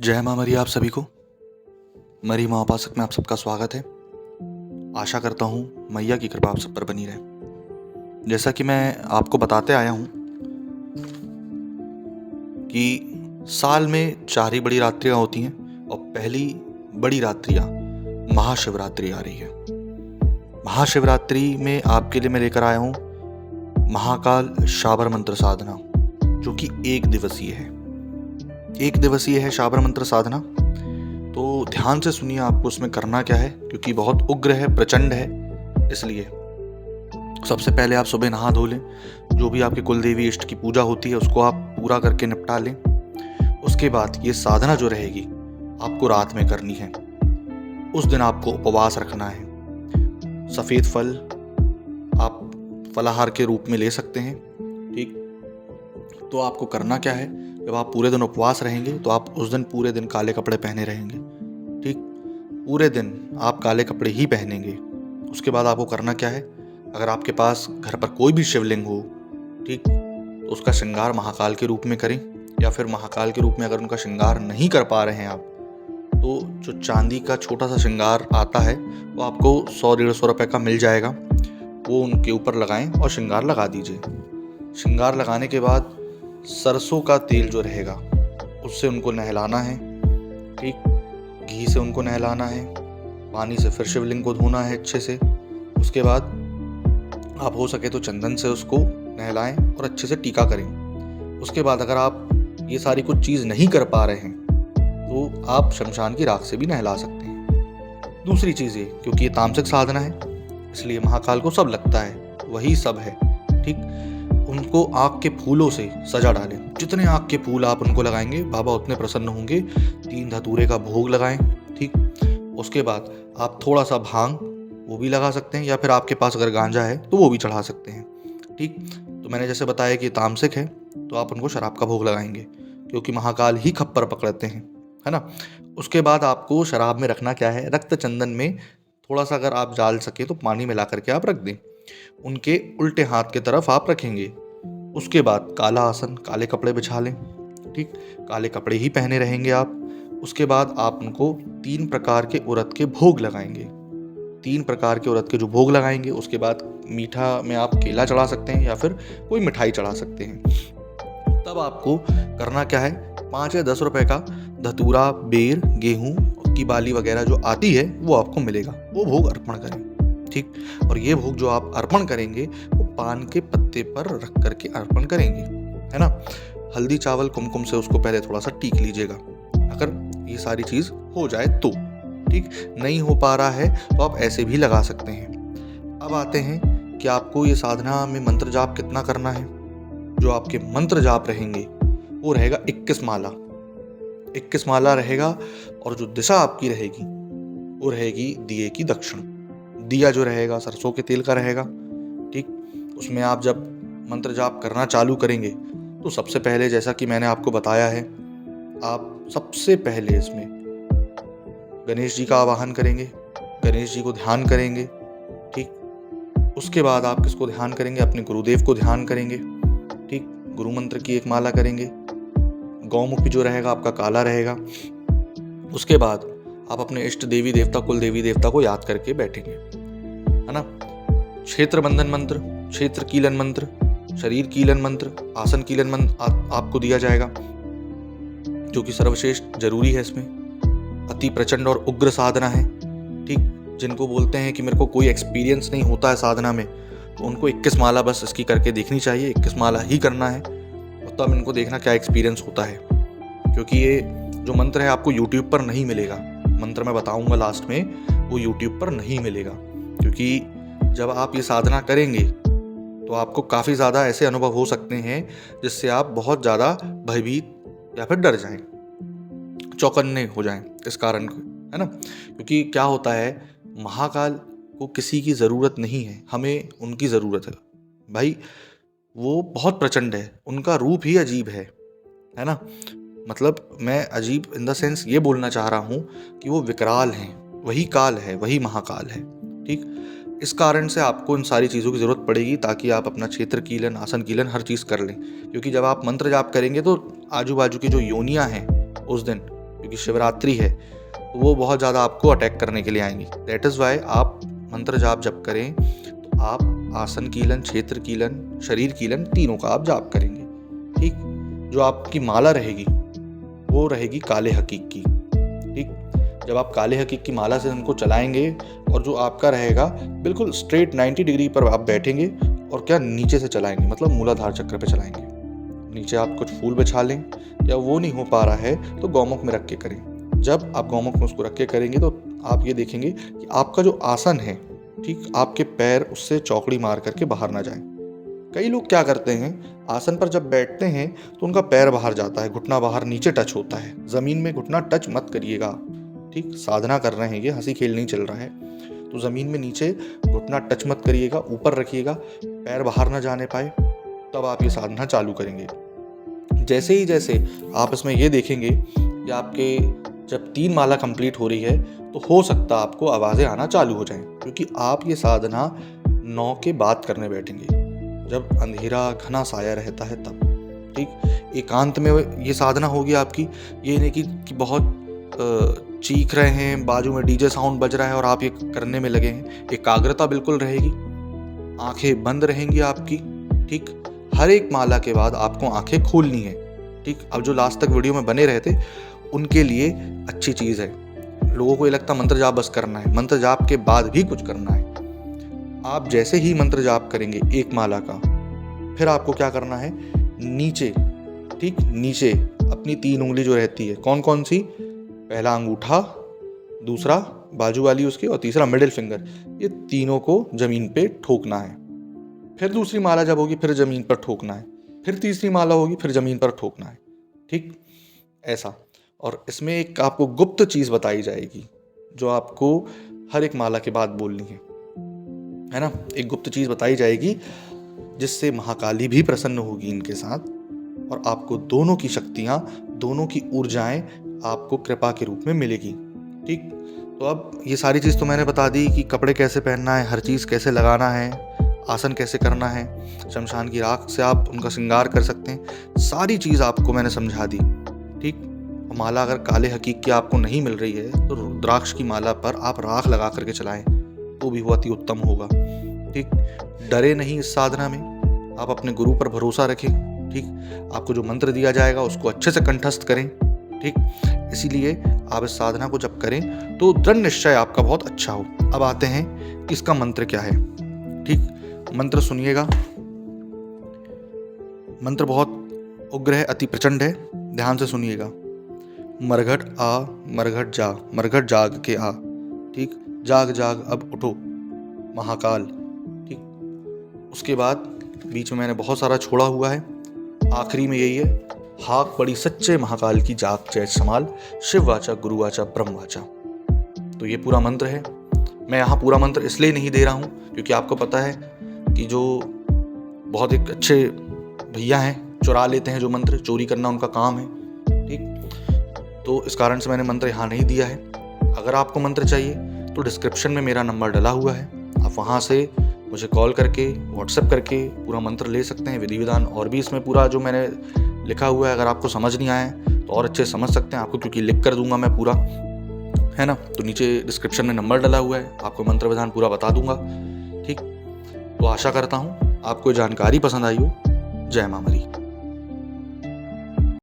जय माँ मरी आप सभी को। मरी माँ उपासक में आप सबका स्वागत है। आशा करता हूँ मैया की कृपा आप सब पर बनी रहे। जैसा कि मैं आपको बताते आया हूँ कि साल में 4 ही बड़ी रात्रियाँ होती हैं और पहली बड़ी रात्रियाँ महाशिवरात्रि आ रही है। महाशिवरात्रि में आपके लिए मैं लेकर आया हूँ महाकाल शाबर मंत्र साधना, जो कि 1 दिवसीय है। 1 दिवसीय है शाबर मंत्र साधना। तो ध्यान से सुनिए आपको उसमें करना क्या है, क्योंकि बहुत उग्र है, प्रचंड है। इसलिए सबसे पहले आप सुबह नहा धो लें। जो भी आपके कुल देवी इष्ट की पूजा होती है उसको आप पूरा करके निपटा लें। उसके बाद ये साधना जो रहेगी आपको रात में करनी है। उस दिन आपको उपवास रखना है। सफ़ेद फल आप फलाहार के रूप में ले सकते हैं। ठीक, तो आपको करना क्या है, जब आप पूरे दिन उपवास रहेंगे तो आप उस दिन पूरे दिन काले कपड़े पहने रहेंगे। ठीक, पूरे दिन आप काले कपड़े ही पहनेंगे। उसके बाद आपको करना क्या है, अगर आपके पास घर पर कोई भी शिवलिंग हो, ठीक, तो उसका श्रृंगार महाकाल के रूप में करें। या फिर महाकाल के रूप में अगर उनका श्रृंगार नहीं कर पा रहे हैं आप, तो जो चांदी का छोटा सा श्रृंगार आता है वो आपको 100-150 रुपये का मिल जाएगा। वो उनके ऊपर लगाएं और श्रृंगार लगा दीजिए। श्रृंगार लगाने के बाद सरसों का तेल जो रहेगा उससे उनको नहलाना है। ठीक, घी से उनको नहलाना है, पानी से फिर शिवलिंग को धोना है अच्छे से। उसके बाद आप हो सके तो चंदन से उसको नहलाएं और अच्छे से टीका करें। उसके बाद अगर आप ये सारी कुछ चीज़ नहीं कर पा रहे हैं तो आप शमशान की राख से भी नहला सकते हैं। दूसरी चीज़ ये, क्योंकि ये तामसिक साधना है इसलिए महाकाल को सब लगता है, वही सब है। ठीक, उनको आग के फूलों से सजा डालें। जितने आग के फूल आप उनको लगाएंगे बाबा उतने प्रसन्न होंगे। 3 धतूरे का भोग लगाएं। ठीक, उसके बाद आप थोड़ा सा भांग वो भी लगा सकते हैं, या फिर आपके पास अगर गांजा है तो वो भी चढ़ा सकते हैं। ठीक, तो मैंने जैसे बताया कि तामसिक है तो आप उनको शराब का भोग लगाएंगे, क्योंकि महाकाल ही खप्पर पकड़ते हैं, है ना। उसके बाद आपको शराब में रखना क्या है, रक्त चंदन में थोड़ा सा अगर आप डाल सके तो पानी मिला करके आप रख दें। उनके उल्टे हाथ की तरफ आप रखेंगे। उसके बाद काला आसन, काले कपड़े बिछा लें। ठीक, काले कपड़े ही पहने रहेंगे आप। उसके बाद आप उनको 3 प्रकार के उड़द के भोग लगाएंगे। 3 प्रकार के उड़द के जो भोग लगाएंगे, उसके बाद मीठा में आप केला चढ़ा सकते हैं या फिर कोई मिठाई चढ़ा सकते हैं। तब आपको करना क्या है, 5 या 10 रुपए का धतूरा, बेर, गेहूं की बाली वगैरह जो आती है वो आपको मिलेगा, वो भोग अर्पण करें। ठीक, और ये भोग जो आप अर्पण करेंगे वो पान के पत्ते पर रख करके अर्पण करेंगे, है ना। हल्दी चावल कुमकुम से उसको पहले थोड़ा सा टीक लीजिएगा, अगर ये सारी चीज़ हो जाए तो। ठीक, नहीं हो पा रहा है तो आप ऐसे भी लगा सकते हैं। अब आते हैं कि आपको ये साधना में मंत्र जाप कितना करना है। जो आपके मंत्र जाप रहेंगे वो रहेगा 21 माला। 21 माला रहेगा, और जो दिशा आपकी रहेगी वो रहेगी दिए की दक्षिण। दिया जो रहेगा सरसों के तेल का रहेगा। ठीक, उसमें आप जब मंत्र जाप करना चालू करेंगे तो सबसे पहले, जैसा कि मैंने आपको बताया है, आप सबसे पहले इसमें गणेश जी का आवाहन करेंगे, गणेश जी को ध्यान करेंगे। ठीक, उसके बाद आप किसको ध्यान करेंगे, अपने गुरुदेव को ध्यान करेंगे। ठीक, गुरु मंत्र की 1 माला करेंगे। गौमुखी जो रहेगा आपका काला रहेगा। उसके बाद आप अपने इष्ट देवी देवता, कुल देवी देवता को याद करके बैठेंगे, है ना। क्षेत्र बंधन मंत्र, क्षेत्र कीलन मंत्र, शरीर कीलन मंत्र, आसन कीलन मंत्र आपको दिया जाएगा, जो कि सर्वश्रेष्ठ जरूरी है। इसमें अति प्रचंड और उग्र साधना है। ठीक, जिनको बोलते हैं कि मेरे को कोई एक्सपीरियंस नहीं होता है साधना में, तो उनको 21 माला बस इसकी करके देखनी चाहिए। 21 माला ही करना है और तब इनको देखना क्या एक्सपीरियंस होता है। क्योंकि ये जो मंत्र है आपको यूट्यूब पर नहीं मिलेगा। मंत्र मैं बताऊंगा लास्ट में, वो यूट्यूब पर नहीं मिलेगा, क्योंकि जब आप ये साधना करेंगे तो आपको काफ़ी ज़्यादा ऐसे अनुभव हो सकते हैं जिससे आप बहुत ज़्यादा भयभीत या फिर डर जाएं, चौकन्ने हो जाएं इस कारण, है ना। क्योंकि क्या होता है, महाकाल को किसी की ज़रूरत नहीं है, हमें उनकी ज़रूरत है भाई। वो बहुत प्रचंड है, उनका रूप ही अजीब है ना। मतलब मैं अजीब इन द सेंस ये बोलना चाह रहा हूँ कि वो विकराल हैं, वही काल है, वही महाकाल है। ठीक, इस कारण से आपको इन सारी चीज़ों की ज़रूरत पड़ेगी, ताकि आप अपना क्षेत्र कीलन, आसन कीलन हर चीज़ कर लें। क्योंकि जब आप मंत्र जाप करेंगे तो आजू बाजू की जो योनियाँ हैं उस दिन क्योंकि शिवरात्रि है तो वो बहुत ज़्यादा आपको अटैक करने के लिए आएंगी। दैट इज़ वाई आप मंत्र जाप जब करें तो आप आसन कीलन, क्षेत्र कीलन, शरीर कीलन तीनों का आप जाप करेंगे। ठीक, जो आपकी माला रहेगी वो रहेगी काले हकीक की। ठीक, जब आप काले हकीक की माला से उनको चलाएंगे और जो आपका रहेगा बिल्कुल स्ट्रेट 90 डिग्री पर आप बैठेंगे और क्या नीचे से चलाएंगे, मतलब मूलाधार चक्र पे चलाएंगे। नीचे आप कुछ फूल बिछा लें, या वो नहीं हो पा रहा है तो गौमुख में रख के करें। जब आप गौमुख में उसको रख के करेंगे तो आप ये देखेंगे कि आपका जो आसन है, ठीक, आपके पैर उससे चौकड़ी मार करके बाहर ना जाएं। कई लोग क्या करते हैं, आसन पर जब बैठते हैं तो उनका पैर बाहर जाता है, घुटना बाहर नीचे टच होता है। ज़मीन में घुटना टच मत करिएगा। ठीक, साधना कर रहे हैं, ये हंसी खेल नहीं चल रहा है, तो ज़मीन में नीचे घुटना टच मत करिएगा, ऊपर रखिएगा, पैर बाहर ना जाने पाए, तब आप ये साधना चालू करेंगे। जैसे आप इसमें ये देखेंगे कि आपके जब 3 माला कंप्लीट हो रही है तो हो सकता है आपको आवाज़ें आना चालू हो जाएं, क्योंकि आप ये साधना 9 के बाद करने बैठेंगे, जब अंधेरा घना साया रहता है तब। ठीक, एकांत में ये साधना होगी आपकी। ये नहीं कि बहुत चीख रहे हैं, बाजू में डीजे साउंड बज रहा है और आप ये करने में लगे हैं। एकाग्रता बिल्कुल रहेगी, आंखें बंद रहेंगी आपकी। ठीक, हर एक माला के बाद आपको आंखें खोलनी है। ठीक, अब जो लास्ट तक वीडियो में बने रहे थे उनके लिए अच्छी चीज़ है। लोगों को ये लगता मंत्र जाप बस करना है, मंत्र जाप के बाद भी कुछ करना है। आप जैसे ही मंत्र जाप करेंगे एक माला का, फिर आपको क्या करना है, नीचे, ठीक, नीचे अपनी 3 उंगली जो रहती है, कौन कौन सी, पहला अंगूठा, दूसरा बाजू वाली उसकी, और तीसरा मिडिल फिंगर, ये तीनों को जमीन पे ठोकना है। फिर दूसरी माला जब होगी फिर जमीन पर ठोकना है, फिर तीसरी माला होगी फिर जमीन पर ठोकना है। ठीक, ऐसा। और इसमें एक आपको गुप्त चीज़ बताई जाएगी जो आपको हर एक माला के बाद बोलनी है ना। एक गुप्त चीज़ बताई जाएगी जिससे महाकाली भी प्रसन्न होगी इनके साथ, और आपको दोनों की शक्तियाँ, दोनों की ऊर्जाएं आपको कृपा के रूप में मिलेगी। ठीक, तो अब ये सारी चीज़ तो मैंने बता दी कि कपड़े कैसे पहनना है, हर चीज़ कैसे लगाना है, आसन कैसे करना है, शमशान की राख से आप उनका श्रृंगार कर सकते हैं, सारी चीज़ आपको मैंने समझा दी। ठीक, माला अगर काले हकीक की आपको नहीं मिल रही है तो रुद्राक्ष की माला पर आप राख लगा करके चलाएं, तो भी बहुत ही उत्तम होगा। ठीक, डरे नहीं इस साधना में, आप अपने गुरु पर भरोसा रखें। ठीक, आपको जो मंत्र दिया जाएगा उसको अच्छे से कंठस्थ करें। ठीक, इसीलिए आप इस साधना को जब करें तो दृढ़ निश्चय आपका बहुत अच्छा हो। अब आते हैं कि इसका मंत्र क्या है। ठीक, मंत्र सुनिएगा। मंत्र बहुत उग्र है, अति प्रचंड है, ध्यान से सुनिएगा। मरघट आ, मरघट जा, मरघट जाग के आ। ठीक, जाग जाग अब उठो महाकाल। ठीक, उसके बाद बीच में मैंने बहुत सारा छोड़ा हुआ है, आखिरी में यही है, हाक पड़ी सच्चे महाकाल की, जाग चैत समाल, शिव वाचा गुरु वाचा ब्रह्म वाचा। तो ये पूरा मंत्र है। मैं यहाँ पूरा मंत्र इसलिए नहीं दे रहा हूँ क्योंकि आपको पता है कि जो बहुत एक अच्छे भैया हैं चुरा लेते हैं जो मंत्र, चोरी करना उनका काम है। ठीक, तो इस कारण से मैंने मंत्र यहाँ नहीं दिया है। अगर आपको मंत्र चाहिए तो डिस्क्रिप्शन में मेरा नंबर डला हुआ है, आप वहाँ से मुझे कॉल करके, व्हाट्सएप करके पूरा मंत्र ले सकते हैं। विधि विधान और भी इसमें पूरा जो मैंने लिखा हुआ है, अगर आपको समझ नहीं आया है तो और अच्छे समझ सकते हैं आपको, क्योंकि लिख कर दूंगा मैं पूरा, है ना। तो नीचे डिस्क्रिप्शन में नंबर डला हुआ है, आपको मंत्र विधान पूरा बता दूंगा। ठीक, तो आशा करता हूँ आपको जानकारी पसंद आई हो। जय मां मरी।